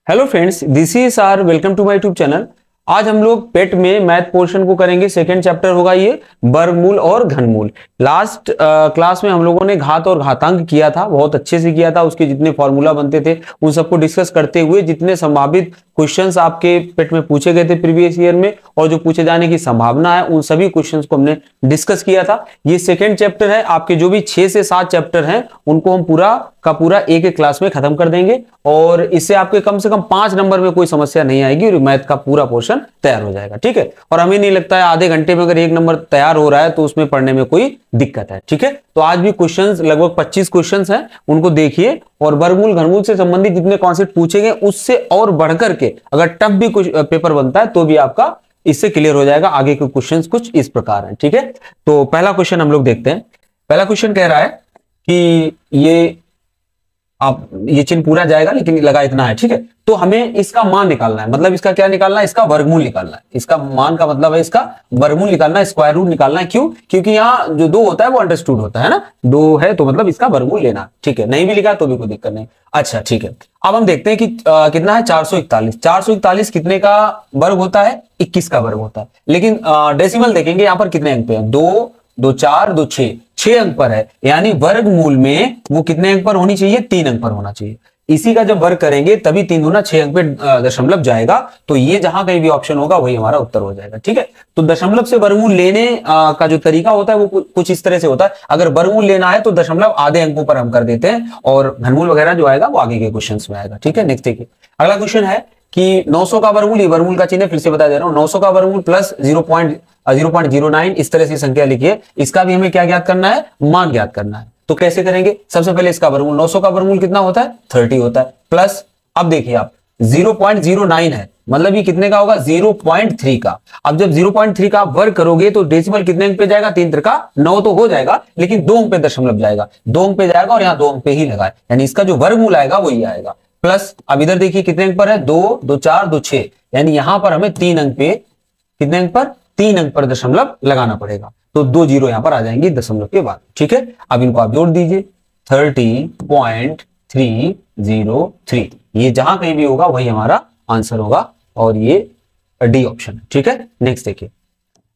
Hello friends, this is our welcome to my YouTube channel. आज हम लोग पेट में मैथ पोर्शन को करेंगे। सेकंड चैप्टर होगा ये वर्गमूल और घनमूल। लास्ट क्लास में हम लोगों ने घात और घातांक किया था, बहुत अच्छे से किया था। उसके जितने फॉर्मूला बनते थे उन सबको डिस्कस करते हुए जितने संभावित क्वेश्चंस आपके पेट में पूछे गए थे प्रीवियस ईयर में और जो पूछे जाने की संभावना है उन सभी क्वेश्चंस को हमने डिस्कस किया था। ये सेकंड चैप्टर है। आपके जो भी 6 से 7 चैप्टर हैं उनको हम पूरा का पूरा एक एक क्लास में खत्म कर देंगे और इससे आपके कम से कम 5 नंबर में कोई समस्या नहीं आएगी और मैथ का पूरा पोर्शन तैयार हो जाएगा। ठीक है, और हमें नहीं लगता है आधे घंटे में अगर 1 नंबर तैयार हो रहा है तो उसमें पढ़ने में कोई दिक्कत है। ठीक है, तो आज भी क्वेश्चंस लगभग 25 क्वेश्चंस हैं, उनको देखिए और वर्गमूल घनमूल से संबंधित जितने कॉन्सेप्ट पूछे गए उससे और बढ़कर के अगर टफ भी कुछ पेपर बनता है तो भी आपका इससे क्लियर हो जाएगा। आगे के क्वेश्चंस कुछ इस प्रकार हैं। ठीक है, तो पहला क्वेश्चन हम लोग देखते हैं। पहला क्वेश्चन कह रहा है कि ये चिन्ह पूरा जाएगा लेकिन लगा इतना है। ठीक है, तो हमें इसका मान निकालना है, मतलब इसका क्या निकालना है, इसका वर्गमूल निकालना है। इसका मान का मतलब है इसका वर्गमूल निकालना है, स्क्वायर रूट निकालना है। क्यों? क्योंकि यहाँ जो 2 होता है वो अंडरस्टूड होता है ना, 2 है तो मतलब इसका वर्गमूल लेना। ठीक है, नहीं भी लिखा तो भी कोई दिक्कत नहीं। अच्छा ठीक है, अब हम देखते हैं कि कितना है 441। 441 कितने का वर्ग होता है? 21 का वर्ग होता है। लेकिन डेसिमल देखेंगे यहाँ पर कितने अंक पे है, 2 2 4 2 6 अंक पर है, यानी वर्गमूल में वो कितने अंक पर होनी चाहिए? 3 अंक पर होना चाहिए। इसी का जब वर्ग करेंगे तभी 3 गुना 6 अंक पे दशमलव जाएगा, तो ये जहां कहीं भी ऑप्शन होगा वही हमारा उत्तर हो जाएगा। ठीक है, तो दशमलव से वर्गमूल लेने का जो तरीका होता है वो कुछ इस तरह से होता है। अगर वर्गमूल लेना है तो दशमलव आधे अंकों पर हम कर देते हैं और घनमूल वगैरह जो आएगा वो आगे के क्वेश्चन में आएगा। ठीक है, नेक्स्ट देखिए अगला क्वेश्चन है कि 900 का वर्गमूल, ये वर्गमूल का चिन्ह फिर से बता दे रहा हूं, 900 का वर्गमूल प्लस 0.09 इस तरह से संख्या लिखिए। इसका भी हमें क्या ज्ञात करना है? मान ज्ञात करना है। तो कैसे करेंगे? सबसे पहले इसका वर्गमूल, 900 का वर्गमूल कितना होता है? 30 होता है, प्लस अब देखिए आप 0.09 है, मतलब ये कितने का होगा? 0.3 का। अब जब 0.3 का वर्ग करोगे तो डेसिमल कितने अंक पे जाएगा? 3 त्रिका 9 तो हो जाएगा, लेकिन 2 अंक पे दशमलव जाएगा, 2 अंक पे जाएगा और यहाँ 2 अंक पे ही लगाए, यानी इसका जो वर्गमूल आएगा वही आएगा। प्लस अब इधर देखिए कितने अंक पर है? 2 2 4 2 6, यानी यहां पर हमें 3 अंक पे, कितने अंक पर? 3 अंक पर दशमलव लगाना पड़ेगा, तो 2 जीरो यहां पर आ जाएंगे दशमलव के बाद। ठीक है, अब इनको आप जोड़ दीजिए, 30.303, ये जहां कहीं भी होगा वही हमारा आंसर होगा और ये डी ऑप्शन है। ठीक है, नेक्स्ट देखिए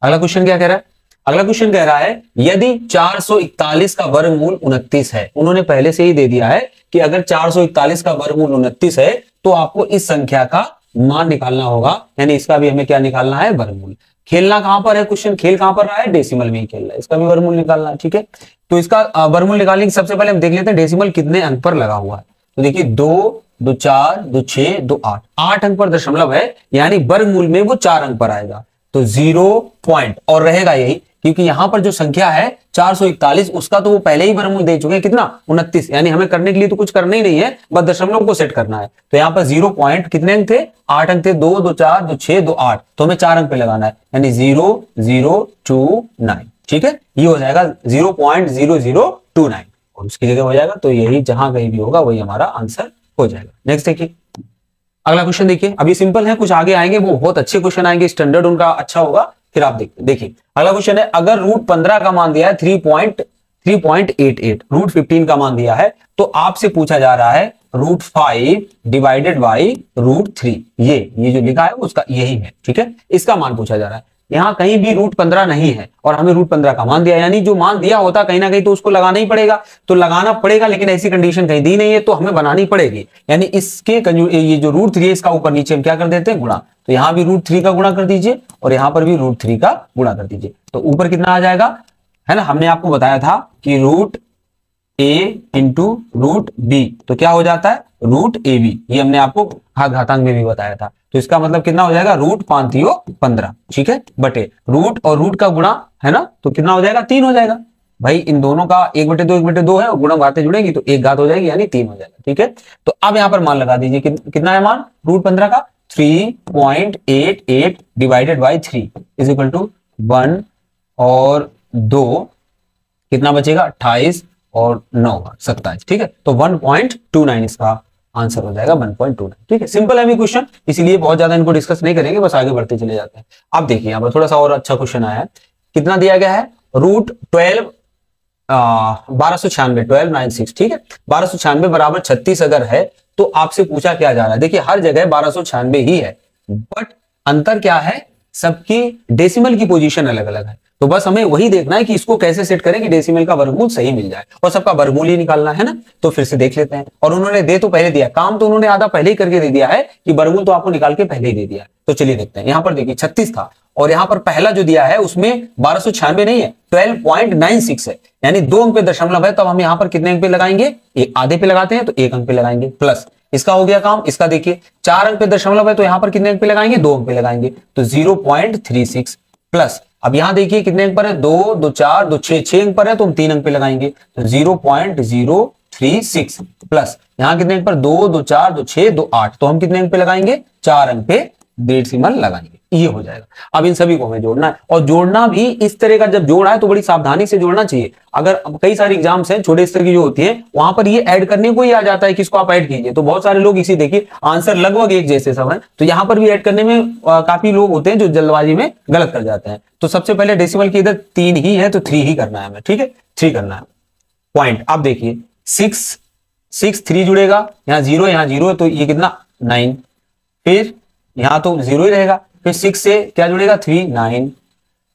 अगला क्वेश्चन क्या कह रहा है। अगला क्वेश्चन कह रहा है यदि 441 का वर्गमूल 29 है, उन्होंने पहले से ही दे दिया है कि अगर 441 का वर्गमूल 29 है तो आपको इस संख्या का मान निकालना होगा, यानी इसका भी हमें क्या निकालना है? वर्गमूल। खेलना कहां पर है? क्वेश्चन खेल कहां पर रहा है? डेसिमल में ही खेल रहा है, इसका भी वर्गमूल निकालना है। ठीक है, तो इसका वर्गमूल निकालने की सबसे पहले हम देख लेते हैं डेसिमल कितने अंक पर लगा हुआ है। तो देखिए 2 2 4 2 6 2 8 अंक पर दशमलव है, यानी वर्गमूल में वो 4 अंक पर आएगा, तो 0 पॉइंट और रहेगा यही, क्योंकि यहां पर जो संख्या है 441 उसका तो वो पहले ही वर्गमूल दे चुके हैं, कितना? 29, यानी हमें करने के लिए तो कुछ करना ही नहीं है, बस दशमलव को सेट करना है। तो यहां पर 0 पॉइंट कितने अंक थे? 8 अंक थे, 2 2 4 2 6 2 8, तो हमें 4 अंक पे लगाना है, यानी 0029। ठीक है, ये हो जाएगा 0.0029 और उसकी जगह हो जाएगा, तो यही जहां कहीं भी होगा वही हमारा आंसर हो जाएगा। नेक्स्ट देखिए अगला क्वेश्चन देखिए, अभी सिंपल है, कुछ आगे आएंगे वो बहुत अच्छे क्वेश्चन आएंगे, स्टैंडर्ड उनका अच्छा होगा, फिर आप देखिए अगला क्वेश्चन है अगर रूट 15 का मान दिया है 3.88, रूट 15 का मान दिया है, तो आपसे पूछा जा रहा है रूट 5 डिवाइडेड बाई रूट 3, ये जो लिखा है उसका यही है। ठीक है, इसका मान पूछा जा रहा है। यहां कहीं भी रूट 15 नहीं है और हमें रूट 15 का मान दिया, यानी जो मान दिया होता कहीं ना कहीं तो उसको लगाना ही पड़ेगा, तो लगाना पड़ेगा, लेकिन ऐसी कंडीशन कहीं दी नहीं है तो हमें बनानी पड़ेगी, यानी इसके ये जो रूट 3 है इसका ऊपर नीचे हम क्या कर देते हैं? गुणा। तो यहां भी रूट 3 का गुणा कर दीजिए और यहां पर भी रूट 3 का गुणा कर दीजिए, तो ऊपर कितना आ जाएगा? है ना, हमने आपको बताया था कि root a into root B, तो क्या हो जाता है? रूट ए बी, ये हमने आपको घातांक में भी बताया था, तो इसका मतलब कितना हो जाएगा? रूट 5 15। ठीक है, बटे रूट और रूट का गुणा है ना, तो कितना हो जाएगा? 3 हो जाएगा। भाई इन दोनों का 1/2 है और गुणा घातें जुड़ेंगी तो एक घात हो जाएगी, यानी 3 हो जाएगा। ठीक है, तो अब यहां पर मान लगा दीजिए कितना है मान रूट 15 का? 3.88 divided by 3 is equal to 1 और 2, कितना बचेगा? 28 और 9 27। ठीक है, तो 1.29 इसका आंसर हो जाएगा, 1.29। ठीक है, सिंपल है भी क्वेश्चन, इसीलिए बहुत ज्यादा इनको डिस्कस नहीं करेंगे, बस आगे बढ़ते चले जाते हैं। अब देखिए यहाँ पर थोड़ा सा और अच्छा क्वेश्चन आया है, कितना दिया गया है? रूट 1296, 1296। ठीक है, 1296 बराबर 36 अगर है तो आपसे पूछा क्या जा रहा है, देखिए हर जगह 1296 ही है, बट अंतर क्या है, सबकी डेसिमल की पोजीशन अलग अलग है। तो बस हमें वही देखना है कि इसको कैसे सेट करें कि डेसिमल का वर्गमूल सही मिल जाए, और सबका वर्गमूल ही निकालना है ना। तो फिर से देख लेते हैं, और उन्होंने दे तो पहले दिया, काम तो उन्होंने आधा पहले ही करके दे दिया है कि वर्गमूल तो आपको निकाल के पहले ही दे दिया है। तो चलिए देखते हैं, यहां पर देखिए 36 था, और यहां पर पहला जो दिया है उसमें 1296 नहीं है, 12.96 है, यानी 2 अंक पे दशमलव है। तब हम यहां पर कितने अंक पे लगाएंगे, एक आधे पे लगाते हैं तो 1 अंक पे लगाएंगे, प्लस इसका हो गया काम। इसका देखिए 4 अंक पे दशमलव है, तो यहां पर कितने अंक पे लगाएंगे, 2 अंक पे लगाएंगे, तो 0.36 प्लस। अब यहां देखिए कितने अंक पर है, 2 2 4 2 6 अंक पर है, तो हम 3 अंक पे लगाएंगे, तो 0.036 प्लस यहां कितने अंक पर, 2 2 4 2 6 2 8, तो हम कितने अंक पे लगाएंगे, 4 अंक पे डेसिमल लगाएंगे, ये हो जाएगा। अब इन सभी को हमें जोड़ना है, और जोड़ना भी इस तरह का जब जोड़ा है तो बड़ी सावधानी से जोड़ना चाहिए। अगर अब कई सारे एग्जाम्स हैं छोटे स्तर की जो होती है, वहां पर ये ऐड करने को ही आ जाता है कि इसको आप ऐड कीजिए, तो बहुत सारे लोग इसी देखिए आंसर लगभग एक जैसे सब है, तो यहां पर भी ऐड करने में काफी लोग होते हैं जो जल्दबाजी में गलत कर जाते हैं। तो सबसे पहले डेसिमल की इधर 3 ही है, तो 3 ही करना है हमें, ठीक है, 3 करना है पॉइंट। अब देखिए 6 3 जुड़ेगा, यहाँ 0 है, तो ये कितना 9, फिर यहां तो 0 ही रहेगा, फिर 6 से क्या जुड़ेगा 3 9,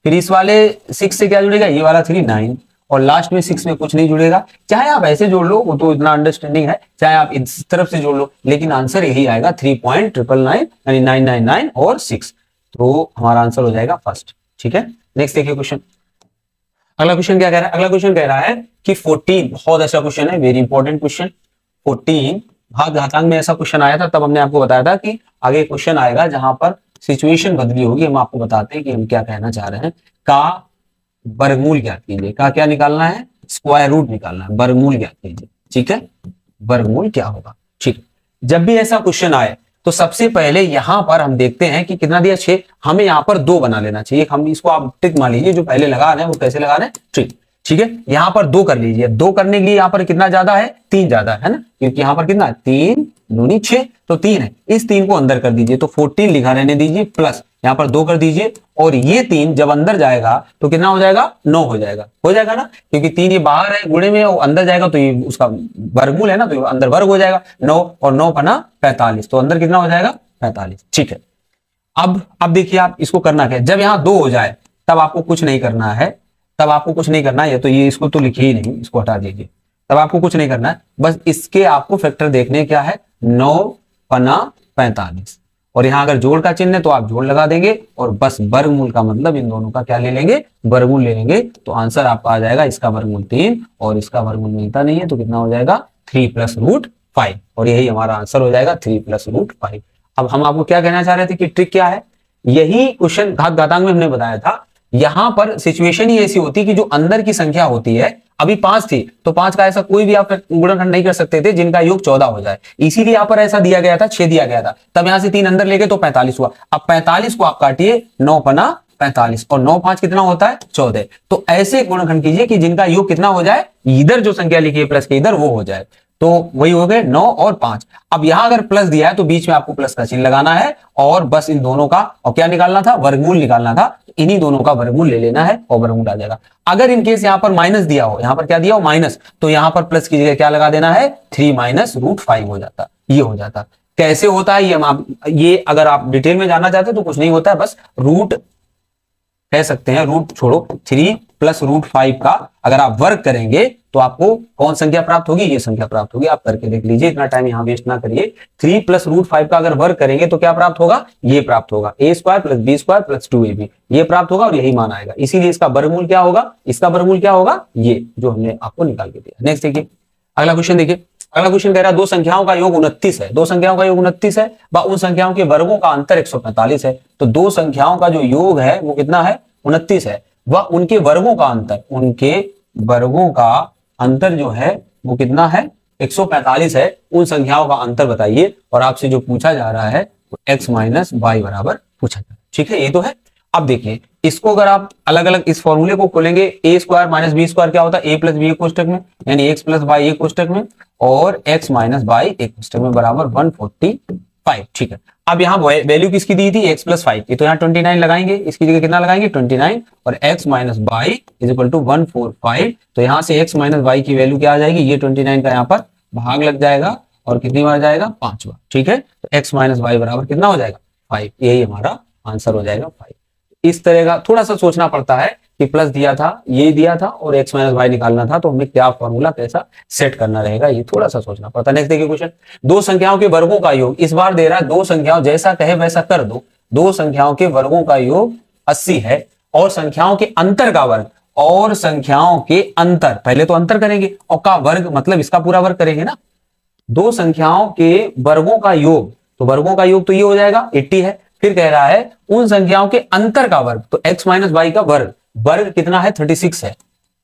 फिर इस वाले 6 से क्या जुड़ेगा, ये वाला 3 9, और लास्ट में 6 में कुछ नहीं जुड़ेगा। चाहे आप ऐसे जोड़ लो, वो तो इतना अंडरस्टैंडिंग है, चाहे आप इस तरफ से जोड़ लो, लेकिन आंसर यही आएगा 3.999 यानी 999 और 6, तो हमारा आंसर हो जाएगा फर्स्ट, ठीक है। नेक्स्ट देखिए क्वेश्चन, अगला क्वेश्चन क्या कह रहा है, अगला क्वेश्चन कह रहा है कि 14, बहुत अच्छा क्वेश्चन है, वेरी इंपॉर्टेंट क्वेश्चन। 14 भाग घातांक में ऐसा क्वेश्चन आया था, तब हमने आपको बताया था कि आगे क्वेश्चन आएगा जहां पर सिचुएशन बदली होगी, हम आपको बताते हैं कि हम क्या कहना चाह रहे हैं। का वर्गमूल ज्ञात कीजिए, का क्या निकालना है, स्क्वायर रूट निकालना है, वर्गमूल ज्ञात कीजिए, ठीक है, वर्गमूल क्या होगा, ठीक। जब भी ऐसा क्वेश्चन आए तो सबसे पहले यहां पर हम देखते हैं कि कितना दिया 6, हमें यहां पर 2 बना लेना चाहिए। हम इसको आप टिक मान लीजिए, जो पहले लगा रहे हैं वो कैसे लगा रहे हैं, ट्रिक, ठीक है। यहां पर 2 कर लीजिए, 2 करने के लिए यहां पर कितना ज्यादा है, 3 ज्यादा है ना, क्योंकि यहां पर कितना 3 दूनी 6, तो 3 है, इस 3 को अंदर कर दीजिए, तो 14 लिखा रहने दीजिए, प्लस यहां पर 2 कर दीजिए, और ये 3 जब अंदर जाएगा तो कितना हो जाएगा, 9 हो जाएगा ना, क्योंकि 3 ये बाहर है, गुणे में वो अंदर जाएगा तो ये उसका वर्गमूल है ना, तो अंदर वर्ग हो जाएगा 9, और 9 बना 45, तो अंदर कितना हो जाएगा 45, ठीक है। अब देखिए आप इसको करना क्या है, जब यहां 2 हो जाए तब आपको कुछ नहीं करना है, तब आपको कुछ नहीं करना है, तो ये इसको तो लिखिए ही नहीं, इसको हटा दीजिए, तब आपको कुछ नहीं करना है, बस इसके आपको फैक्टर देखने क्या है, 9 पना 45, और यहां अगर जोड़ का चिन्ह है तो आप जोड़ लगा देंगे, और बस वर्गमूल का मतलब इन दोनों का क्या ले लेंगे, वर्गमूल ले लेंगे, तो आंसर आपका आ जाएगा इसका वर्गमूल 3, और इसका वर्गमूल मिलता नहीं है, तो कितना हो जाएगा 3 + √5, और यही हमारा आंसर हो जाएगा 3 + √5। अब हम आपको क्या कहना चाह रहे थे कि ट्रिक क्या है, यही क्वेश्चन घातांक में हमने बताया था। यहां पर सिचुएशन ही ऐसी होती कि जो अंदर की संख्या होती है, अभी 5 थी तो 5 का ऐसा कोई भी आप गुणनखंड नहीं कर सकते थे जिनका योग 14 हो जाए, इसीलिए यहां पर ऐसा दिया गया था, 6 दिया गया था, तब यहां से 3 अंदर लेके तो 45 हुआ। अब 45 को आप काटिए, 9 पना 45, और 9 5 कितना होता है 14, तो ऐसे गुणनखंड कीजिए कि जिनका योग कितना हो जाए, इधर जो संख्या लिखी है प्लस के इधर वो हो जाए, तो वही हो गए 9 और 5। अब यहां अगर प्लस दिया है तो बीच में आपको प्लस का चिन्ह लगाना है, और बस इन दोनों का, और क्या निकालना था, वर्गमूल निकालना था, इन्हीं दोनों का वर्गमूल ले लेना है और वर्गमूल आ जाएगा। अगर इनकेस यहां पर माइनस दिया हो, यहां पर क्या दिया हो माइनस, तो यहां पर प्लस की जगह क्या लगा देना है, 3 - √5 हो जाता, ये हो जाता। कैसे होता है ये अगर आप डिटेल में जानना चाहते हैं तो कुछ नहीं होता है, बस रूट कह सकते हैं, रूट छोड़ो, 3 + √5 का अगर आप वर्ग करेंगे तो आपको कौन संख्या प्राप्त होगी, ये संख्या प्राप्त होगी। आप करके देख लीजिए, इतना टाइम यहां वेस्ट ना करिए। 3 + √5 का अगर वर्ग करेंगे तो क्या प्राप्त होगा, ये प्राप्त होगा, a² + b² + 2ab, ये प्राप्त होगा, और यही मान आएगा, इसीलिए इसका वर्गमूल क्या होगा, इसका वर्गमूल क्या होगा, ये जो हमने आपको निकाल के दिया। नेक्स्ट देखिए, अगला क्वेश्चन देखिए, अगला क्वेश्चन कह रहा है 2 संख्याओं का योग 29 है, 2 संख्याओं का योग 29 है, व उन संख्याओं के वर्गों का अंतर 145 है। तो 2 संख्याओं का जो योग है वो कितना है, 29 है, व उनके वर्गों का अंतर, उनके वर्गों का अंतर जो है वो कितना है, 145 है। उन संख्याओं का अंतर बताइए, और आपसे जो पूछा जा रहा है वो x - y बराबर पूछा जा रहा है, ठीक है, ये तो है। अब देखिए इसको अगर आप अलग अलग इस फॉर्मूले को खोलेंगे, a² - b² क्या होता है, a + b एक कोष्टक में, यानी x + y एक कोष्टक में, और x - y एक कोष्टक में, बराबर 145, ठीक है। अब यहाँ वैल्यू किसकी दी थी, x + 5 की, तो यहाँ 29 लगाएंगे, इसकी जगह कितना लगाएंगे 29, और x - y = 145, तो यहाँ से x - y की वैल्यू क्या आ जाएगी, ये 29 का यहाँ पर भाग लग जाएगा, और कितनी बार जाएगा 5 बार, ठीक है। तो x माइनस वाई बराबर कितना हो जाएगा 5, यही हमारा आंसर हो जाएगा 5। इस तरह का थोड़ा सा सोचना पड़ता है कि प्लस दिया था, ये दिया था और x माइनस वाई निकालना था, तो हमें क्या फॉर्मूला कैसा सेट करना रहेगा, ये थोड़ा सा सोचना पड़ता है। नेक्स्ट देखिए क्वेश्चन, दो संख्याओं के वर्गों का योग, इस बार दे रहा है दो संख्याओं, जैसा कहे वैसा कर दो, दो संख्याओं के वर्गों का योग 80 है और संख्याओं के अंतर का वर्ग, और संख्याओं के अंतर, पहले तो अंतर करेंगे और का वर्ग मतलब इसका पूरा वर्ग करेंगे ना। दो संख्याओं के वर्गों का योग, तो वर्गों का योग तो ये हो जाएगा 80 है। फिर कह रहा है उन संख्याओं के अंतर का वर्ग, तो x माइनस वाई का वर्ग, वर्ग कितना है 36 है,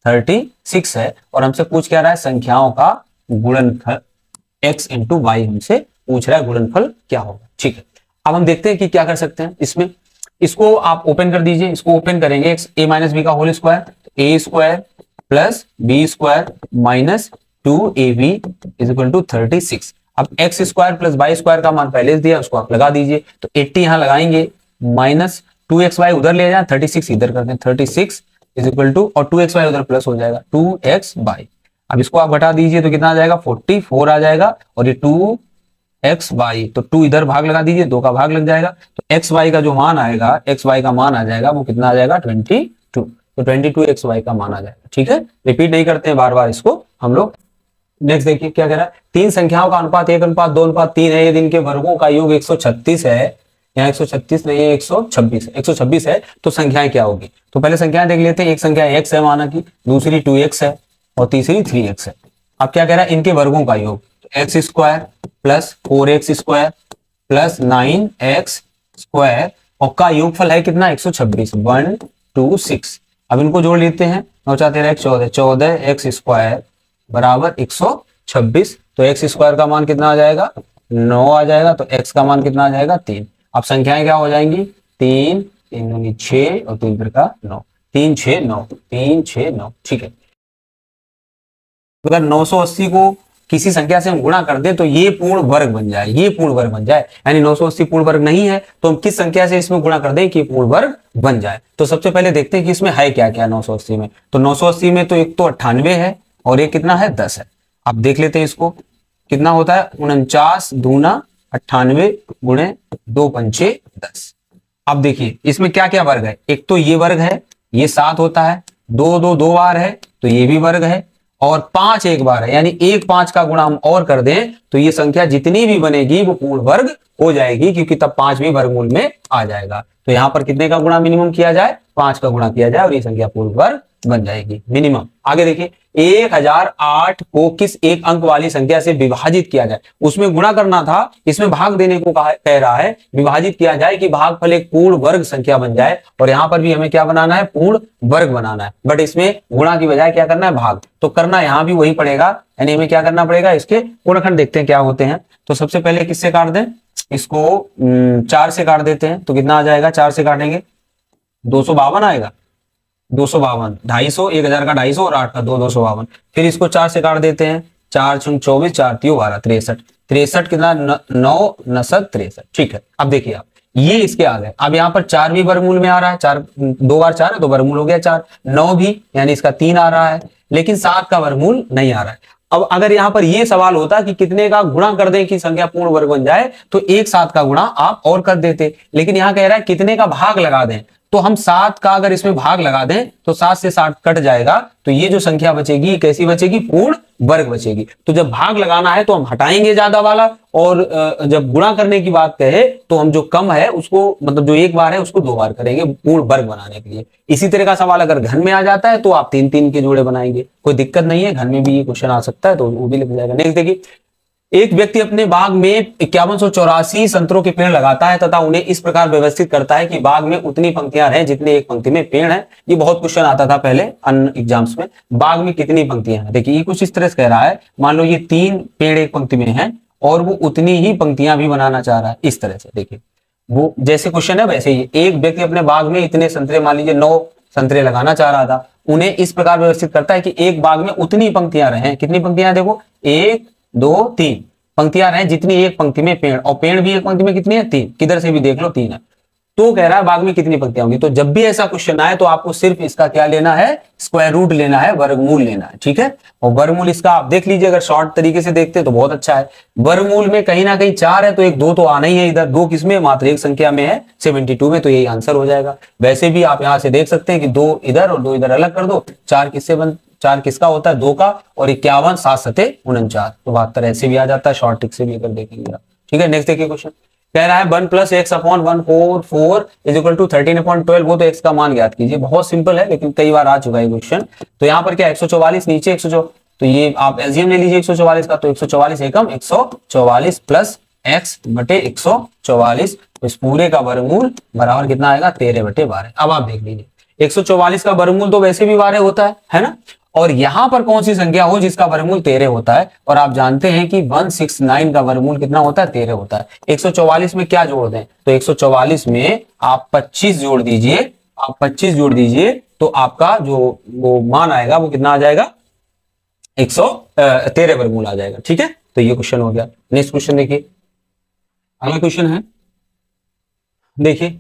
36 है। और हमसे पूछ क्या रहा है संख्याओं का गुणनफल, x इंटू वाई हमसे पूछ रहा है गुणनफल क्या होगा, ठीक है। अब हम देखते हैं कि क्या कर सकते हैं इसमें। इसको आप ओपन कर दीजिए, इसको ओपन करेंगे x a माइनस बी का whole square, a square plus B square minus 2ab is equal to 36। अब x square plus Y square का मान पहले दिया, उसको आप लगा दीजिए, तो 80 यहां लगाएंगे माइनस 2xy उधर ले जाए, 36 इधर करते हैं, 36 इज इक्वल टू, और 2xy उधर प्लस हो जाएगा 2xy। अब इसको आप घटा दीजिए तो कितना आ जाएगा 44 आ जाएगा, और ये 2xy, तो 2 इधर भाग लगा दीजिए, 2 का भाग लग जाएगा, तो xy का जो मान आएगा, xy का मान आ जाएगा वो कितना आ जाएगा 22, तो 22xy का मान आ जाएगा, ठीक है। रिपीट नहीं करते हैं बार बार इसको हम लोग। नेक्स्ट देखिए क्या कह रहा है, तीन संख्याओं का अनुपात 1:2:3 है, यदि इनके वर्गों का योग 136 है, यहाँ 136 नहीं है 126 है, तो संख्याएं क्या होगी। तो पहले संख्याएं देख लेते हैं। एक संख्या x है माना कि, दूसरी 2x है और तीसरी 3x है। अब क्या कह रहा है इनके वर्गों का योग, तो x square plus 4x square plus 9x square, और का योगफल है कितना 126, 126। अब इनको जोड़ लेते हैं, 9 4 13 14, 14x स्क्वायर बराबर 126, तो x स्क्वायर का मान कितना आ जाएगा 9 आ जाएगा, तो x का मान कितना आ जाएगा 3। अब संख्याएं क्या हो जाएंगी 3 3 दूनी 6 और 3 का 9, 3 6 9, 3 6 9, ठीक है। अगर 980 को किसी संख्या से हम गुणा कर दें तो ये पूर्ण वर्ग बन जाए, ये पूर्ण वर्ग बन जाए, यानी 980 पूर्ण वर्ग नहीं है तो हम किस संख्या से इसमें गुणा कर दें कि पूर्ण वर्ग बन जाए। तो सबसे पहले देखते हैं कि इसमें है क्या क्या 980 में। तो 980 में तो एक तो 98 है और एक कितना है 10 है। अब देख लेते हैं इसको कितना होता है, 49 दूना 98 गुणे 2 पंचे 10। अब देखिए इसमें क्या क्या वर्ग है, एक तो ये वर्ग है, ये 7 होता है, 2 2 2 बार है तो ये भी वर्ग है, और 5 एक बार है, यानी 1 5 का गुणा हम और कर दें तो ये संख्या जितनी भी बनेगी वो पूर्ण वर्ग हो जाएगी, क्योंकि तब 5 भी वर्गमूल में आ जाएगा। तो यहाँ पर कितने का गुणा मिनिमम किया जाए, 5 का गुणा किया जाए और ये संख्या पूर्ण वर्ग बन जाएगी मिनिमम। आगे देखिए 1008 को किस एक अंक वाली संख्या से विभाजित किया जाए, उसमें गुणा करना था, इसमें भाग देने को कह रहा है विभाजित किया जाए कि भागफल एक पूर्ण वर्ग संख्या बन जाए, और यहां पर भी हमें क्या बनाना है पूर्ण वर्ग बनाना है, बट इसमें गुणा की बजाय क्या करना है भाग, तो करना यहां भी वही पड़ेगा, यानी हमें क्या करना पड़ेगा इसके गुणनखंड देखते हैं क्या होते हैं। तो सबसे पहले किससे काट दें, इसको 4 से काट देते हैं, तो कितना आ जाएगा 4 से काटेंगे 252 आएगा, 252, 250, 1000 का 250 और 8 का 2, 252। फिर इसको 4 से काट देते हैं, 4 छंग 24, 4 3 12, 63 कितना 9 9 63, ठीक है। अब देखिए आप ये इसके आ गए, अब यहाँ पर 4 भी वर्गमूल में आ रहा है, 4 2 बार 4 है तो वर्गमूल हो गया 4, 9 भी यानी इसका 3 आ रहा है, लेकिन 7 का वर्गमूल नहीं आ रहा है। अब अगर यहाँ पर ये सवाल होता कि कितने का गुणा कर दें कि संख्या पूर्ण वर्ग बन जाए, तो एक 7 का गुणा आप और कर देते, लेकिन यहाँ कह रहा है कितने का भाग लगा दें, तो हम 7 का अगर इसमें भाग लगा दें तो 7 से 7 कट जाएगा, तो ये जो संख्या बचेगी कैसी बचेगी पूर्ण वर्ग बचेगी। तो जब भाग लगाना है तो हम हटाएंगे ज्यादा वाला, और जब गुणा करने की बात कहे तो हम जो कम है उसको मतलब जो एक बार है उसको 2 बार करेंगे पूर्ण वर्ग बनाने के लिए। इसी तरह का सवाल अगर घन में आ जाता है तो आप 3-3 के जोड़े बनाएंगे, कोई दिक्कत नहीं है, घन में भी ये क्वेश्चन आ सकता है तो वो भी लिख जाएगा। नेक्स्ट देखिए, एक व्यक्ति अपने बाग में 5184 संतरों के पेड़ लगाता है तथा उन्हें इस प्रकार व्यवस्थित करता है कि बाग में उतनी पंक्तियां रहें जितने एक पंक्ति में पेड़ हैं। ये बहुत क्वेश्चन आता था पहले अन्य एग्जाम्स में, बाग में कितनी पंक्तियां हैं। देखिए ये कुछ इस तरह से कह रहा है, मान लो ये 3 पेड़ एक पंक्ति में हैं और वो उतनी ही पंक्तियां भी बनाना चाह रहा है, इस तरह से। देखिए वो जैसे क्वेश्चन है वैसे ही, एक व्यक्ति अपने बाग में इतने संतरे, मान लीजिए 9 संतरे लगाना चाह रहा था, उन्हें इस प्रकार व्यवस्थित करता है कि एक बाग में उतनी पंक्तियां रहें, कितनी पंक्तियां, देखो 1 2 3 पंक्तियां रहें जितनी एक पंक्ति में पेड़, और पेड़ भी एक पंक्ति में कितनी है 3, किधर से भी देख लो 3 है। तो कह रहा है भाग में कितनी पंक्तियां होंगी। तो जब भी ऐसा क्वेश्चन आए तो आपको सिर्फ इसका क्या लेना है, स्क्वायर रूट लेना है, वर्गमूल लेना है, ठीक है। और वर्गमूल इसका आप देख लीजिए, अगर शॉर्ट तरीके से देखते तो बहुत अच्छा है। वर्गमूल में कहीं ना कहीं 4 है तो एक 2 तो आना ही है इधर, 2 किसमें, मात्र एक संख्या में है 72 में, तो यही आंसर हो जाएगा। वैसे भी आप यहां से देख सकते हैं कि 2 इधर और 2 इधर अलग कर दो, 4 किससे 4 किसका होता है, 2 का, और 51 7 सते 49, तो 72 ऐसे भी आ जाता है, शॉर्ट ट्रिक से भी अगर देखेंगे आप, ठीक है। नेक्स्ट देखिए क्वेश्चन कह रहा है 1 plus X upon 144 is equal to 13/12, वो तो एक्स का मान ज्ञात कीजिए। बहुत सिंपल है लेकिन कई बार आ चुका है क्वेश्चन। तो यहाँ पर क्या 144 नीचे 144, तो ये आप एलसीएम ले लीजिए 144 का, तो 144 एकम 144 प्लस एक्स बटे 144, तो इस पूरे का वर्गमूल बराबर कितना आएगा 13/12। अब आप देख लीजिए 144 का वर्गमूल तो वैसे भी 12 होता है ना, और यहां पर कौन सी संख्या हो जिसका वर्गमूल 13 होता है, और आप जानते हैं कि 169 का वर्गमूल कितना होता है 13 होता है। 144 में क्या जोड़ दें, तो 144 में आप 25 जोड़ दीजिए, आप 25 जोड़ दीजिए, तो आपका जो वो मान आएगा वो कितना आ जाएगा 113 वर्गमूल आ जाएगा, ठीक है। तो ये क्वेश्चन हो गया। नेक्स्ट क्वेश्चन देखिए, अगला क्वेश्चन है, देखिए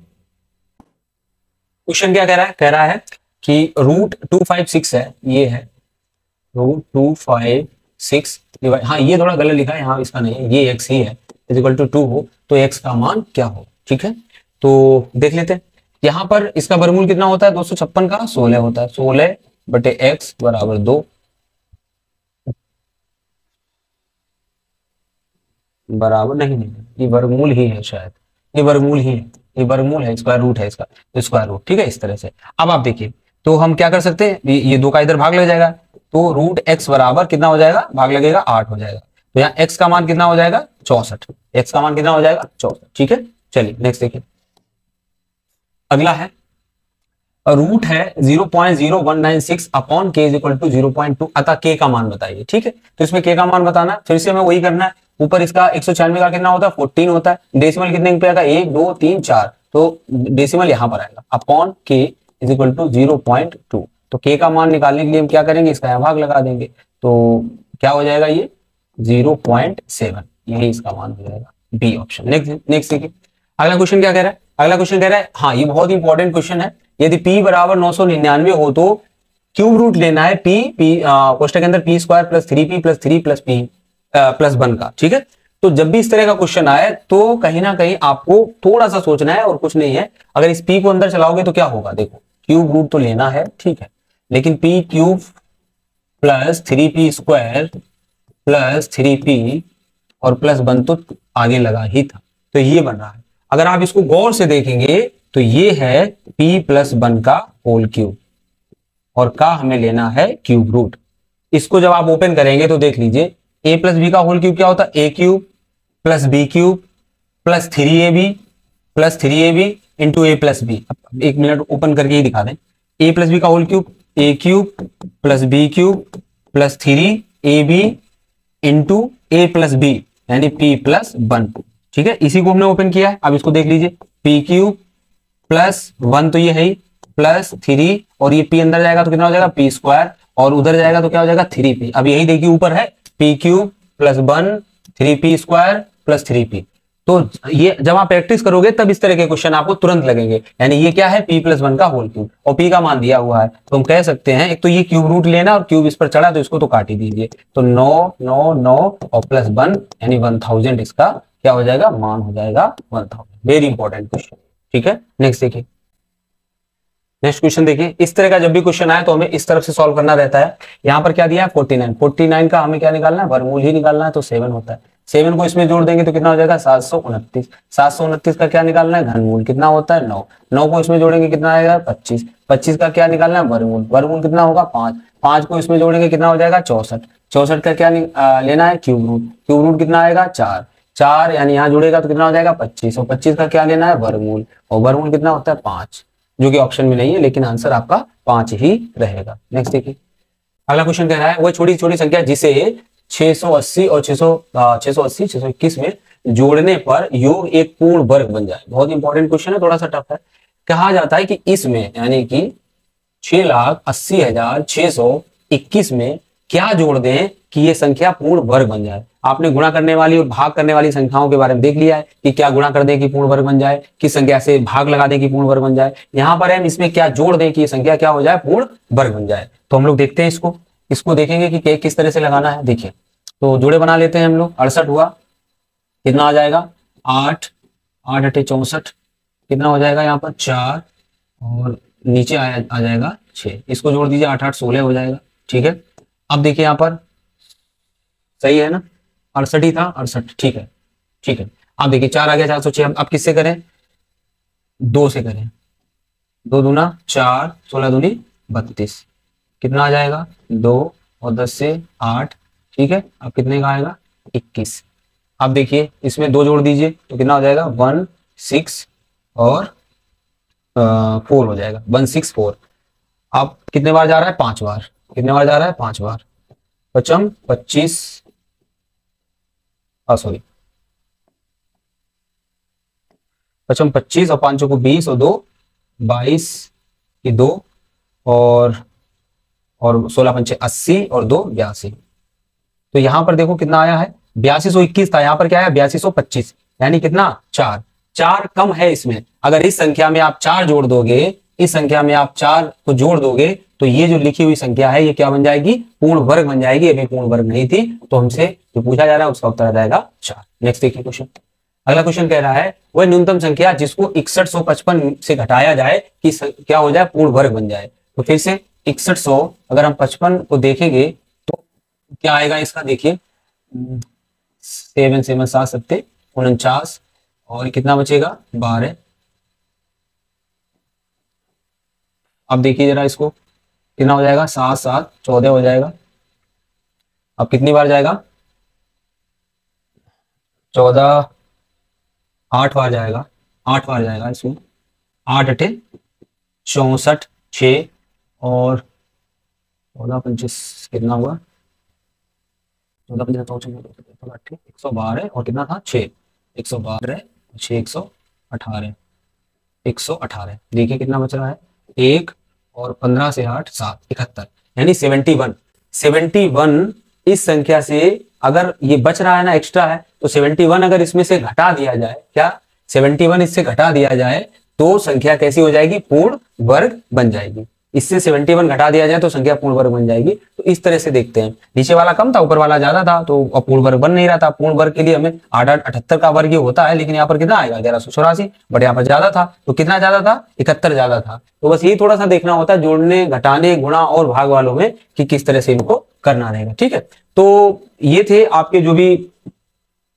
क्वेश्चन क्या कह रहा है कि रूट 256 है, ये है रूट 256, हाँ ये थोड़ा गलत लिखा है यहाँ, इसका नहीं है, ये x ही है, इज इक्वल टू 2 हो तो x का मान क्या हो, ठीक है। तो देख लेते हैं, यहाँ पर इसका वर्गमूल कितना होता है 256 का 16 होता है, 16 बटे x बराबर 2 बराबर नहीं, ये वर्गमूल ही है शायद, ये वर्गमूल ही है, ये वर्गमूल है, स्क्वायर रूट है इसका, स्क्वायर रूट, ठीक है, इस तरह से। अब आप देखिए, तो हम क्या कर सकते हैं, ये 2 का इधर भाग लग जाएगा, तो रूट एक्स बराबर कितना हो जाएगा, भाग लगेगा 8 हो जाएगा, तो यहाँ एक्स का मान कितना हो जाएगा 64, एक्स का मान कितना हो जाएगा 64, ठीक है। चलिए नेक्स्ट देखिए, अगला है रूट है 0.0196 अपॉन के इज इक्वल टू 0.2, अतः के का मान बताइए, ठीक है। तो इसमें के का मान बताना, फिर से हमें वही करना है, ऊपर इसका 196 का कितना होता है 14 होता है, डेसिमल कितने पे आएगा 1 2 3 4, तो डेसिमल यहां पर आएगा, अपॉन के इज इक्वल टू 0.2, तो के का मान निकालने के लिए हम क्या करेंगे, इसका यहाँ भाग लगा देंगे, तो क्या हो जाएगा ये 0.7, यही इसका मान हो जाएगा, बी ऑप्शन। नेक्स्ट देखिए, अगला क्वेश्चन क्या कह रहा है, अगला क्वेश्चन कह रहा है, हाँ ये बहुत इंपॉर्टेंट क्वेश्चन है, यदि p बराबर 999 हो तो क्यूब रूट लेना है p कोष्टक के अंदर p square plus 3p plus 3 plus p plus 1 का, ठीक है। तो जब भी इस तरह का क्वेश्चन आए तो कहीं ना कहीं आपको थोड़ा सा सोचना है और कुछ नहीं है, अगर इस p को अंदर चलाओगे तो क्या होगा, देखो क्यूब रूट तो लेना है, ठीक है, लेकिन p cube plus 3p square plus 3p और प्लस 1 तो आगे लगा ही था, तो ये बन रहा है। अगर आप इसको गौर से देखेंगे तो ये है p प्लस 1 का होल क्यूब, और का हमें लेना है क्यूब रूट। इसको जब आप ओपन करेंगे तो देख लीजिए a प्लस बी का होल क्यूब क्या होता है, a cube plus B cube plus 3ab plus 3ab into a plus B. एक मिनट ओपन करके ही दिखा दें, a प्लस बी का whole cube a cube plus B cube plus 3ab into a plus B यानी p plus 1, ठीक है। इसी को हमने ओपन किया है, अब इसको देख लीजिए p क्यूब प्लस 1 तो ये है ही प्लस 3, और ये p अंदर जाएगा तो कितना हो जाएगा p स्क्वायर, और उधर जाएगा तो क्या हो जाएगा 3p। अब यही देखिए ऊपर है p cube plus 1 3p square plus 3p, तो ये जब आप प्रैक्टिस करोगे तब इस तरह के क्वेश्चन आपको तुरंत लगेंगे, यानी ये क्या है p प्लस 1 का होल क्यूब और p का मान दिया हुआ है, तो हम कह सकते हैं एक तो ये क्यूब रूट लेना और क्यूब इस पर चढ़ा तो इसको तो काट ही दीजिए, तो 9 9 9 और प्लस 1 यानी 1000 इसका क्या हो जाएगा, मान हो जाएगा 1000। वेरी इंपॉर्टेंट क्वेश्चन, ठीक है। नेक्स्ट देखिए, नेक्स्ट क्वेश्चन देखिए, इस तरह का जब भी क्वेश्चन आए तो हमें इस तरफ से सॉल्व करना रहता है। यहाँ पर क्या दिया है 49, 49 का हमें क्या निकालना है, वर्गमूल ही निकालना है, तो 7 होता है, 7 को इसमें जोड़ देंगे तो कितना हो जाएगा 729, 729 का क्या निकालना है घनमूल, कितना होता है 9, 9 को इसमें जोड़ेंगे कितना आएगा 25, 25 का क्या निकालना है वर्गमूल, वर्गमूल कितना होगा 5, 5 को इसमें जोड़ेंगे कितना हो जाएगा 64, 64 का क्या लेना है क्यूब रूट, क्यूब रूट कितना आएगा 4, 4 यानी यहाँ जुड़ेगा तो कितना हो जाएगा 25, और 25 का क्या लेना है वर्गमूल, और वर्गमूल कितना होता है 5, जो कि ऑप्शन में नहीं है, लेकिन आंसर आपका 5 ही रहेगा। नेक्स्ट देखिए, अगला क्वेश्चन कह रहा है वो छोटी छोटी संख्या जिसे 680 और 680 621 में जोड़ने पर योग एक पूर्ण वर्ग बन जाए। बहुत इंपॉर्टेंट क्वेश्चन है, थोड़ा सा टफ है। कहा जाता है कि इसमें यानी कि 6,80,621 में क्या जोड़ दें कि ये संख्या पूर्ण वर्ग बन जाए। आपने गुणा करने वाली और भाग करने वाली संख्याओं के बारे में देख लिया है कि क्या गुणा कर दें कि पूर्ण वर्ग बन जाए, किस संख्या से भाग लगा दें कि पूर्ण वर्ग बन जाए। यहाँ पर हम इसमें क्या जोड़ दें कि ये संख्या क्या हो जाए, पूर्ण वर्ग बन जाए। तो हम लोग देखते हैं इसको देखेंगे कि किस तरह से लगाना है। देखिए तो जोड़े बना लेते हैं हम लोग। 68 हुआ, कितना आ जाएगा 8, 8 अठे 64, कितना हो जाएगा यहाँ पर 4 और नीचे आ जाएगा 6। इसको जोड़ दीजिए 8 8 16 हो जाएगा। ठीक है, अब देखिए यहाँ पर सही है ना, 68 ही था, 68 ठीक है। ठीक है, अब देखिए 4 आ गया 406। अब किससे करें, 2 से करें। 2 दूना 4, 16 दूनी 32, कितना आ जाएगा 2 और 10 से 8। ठीक है, अब कितने का आएगा 21। अब देखिए इसमें 2 जोड़ दीजिए तो कितना हो जाएगा 1 6 और 4 हो जाएगा 1 6 4। अब कितने बार जा रहा है, 5 बार। कितने बार जा रहा है, 5 बार। 55 25 सॉरी 55 25 और 5 को 20 और 2 22 की 2 और 16 पंचे 80 और 2 82। तो यहां पर देखो कितना आया है 8221 था, यहां पर क्या है 8225, यानी कितना 4 कम है इसमें। अगर इस संख्या में आप 4 जोड़ दोगे, इस संख्या में आप 4 को जोड़ दोगे तो ये जो लिखी हुई संख्या है ये क्या बन जाएगी, पूर्ण वर्ग बन जाएगी। अभी पूर्ण वर्ग नहीं थी, तो हमसे जो पूछा जा रहा है उसका उत्तर आ जाएगा 4। नेक्स्ट देखिए क्वेश्चन। अगला क्वेश्चन कह रहा है वह न्यूनतम संख्या जिसको 6155 से घटाया जाए कि क्या हो जाए, पूर्ण वर्ग बन जाए। तो फिर से 6100 अगर हम 55 को देखेंगे तो क्या आएगा इसका, देखिए 7 7 7 7 49 और कितना बचेगा 12। अब देखिए जरा इसको कितना हो जाएगा 7 7 14 हो जाएगा। अब कितनी बार जाएगा 14 8 बार जाएगा, 8 बार जाएगा इसमें। 8 अठे 64 6 और 14 25 कितना हुआ 14 25 112 और कितना था 6 112 6 118 118। देखिए कितना बच रहा है 1 और 15 से 8 7 71, यानी 71। 71 इस संख्या से अगर ये बच रहा है ना, एक्स्ट्रा है, तो 71 अगर इसमें से घटा दिया जाए, क्या 71 इससे घटा दिया जाए तो संख्या कैसी हो जाएगी, पूर्ण वर्ग बन जाएगी। इससे 71 घटा दिया जाए तो संख्या पूर्ण वर्ग बन जाएगी। तो इस तरह से देखते हैं, नीचे वाला कम था ऊपर वाला ज्यादा था, तो अब पूर्ण वर्ग बन नहीं रहा था। पूर्ण वर्ग के लिए हमें 8 8 78 का वर्ग होता है, लेकिन यहाँ पर कितना आएगा 1184, बट यहाँ पर ज्यादा था। तो कितना ज्यादा था 71 ज्यादा था। तो बस यही थोड़ा सा देखना होता है जोड़ने घटाने गुणा और भाग वालों में कि किस तरह से इनको करना रहेगा। ठीक है, तो ये थे आपके जो भी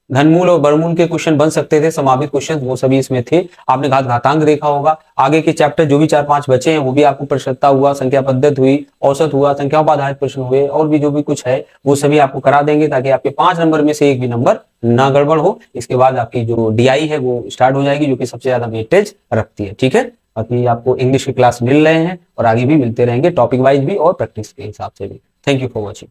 घनमूल और वर्गमूल के क्वेश्चन बन सकते थे, समावित क्वेश्चन, वो सभी इसमें थे। आपने घातांक देखा होगा। आगे के चैप्टर जो भी 4-5 बचे हैं वो भी आपको प्रश्नोत्तर हुआ, संख्या पद्धति हुई, औसत हुआ, संख्याओं पर आधारित प्रश्न हुए, और भी जो भी कुछ है वो सभी आपको करा देंगे, ताकि आपके 5 नंबर में से एक भी नंबर ना गड़बड़ हो। इसके बाद आपकी जो DI है वो स्टार्ट हो जाएगी, जो कि सबसे ज्यादा वेटेज रखती है। ठीक है, बाकी आपको इंग्लिश की क्लास मिल रहे हैं और आगे भी मिलते रहेंगे, टॉपिक वाइज भी और प्रैक्टिस के हिसाब से भी। Thank you for watching.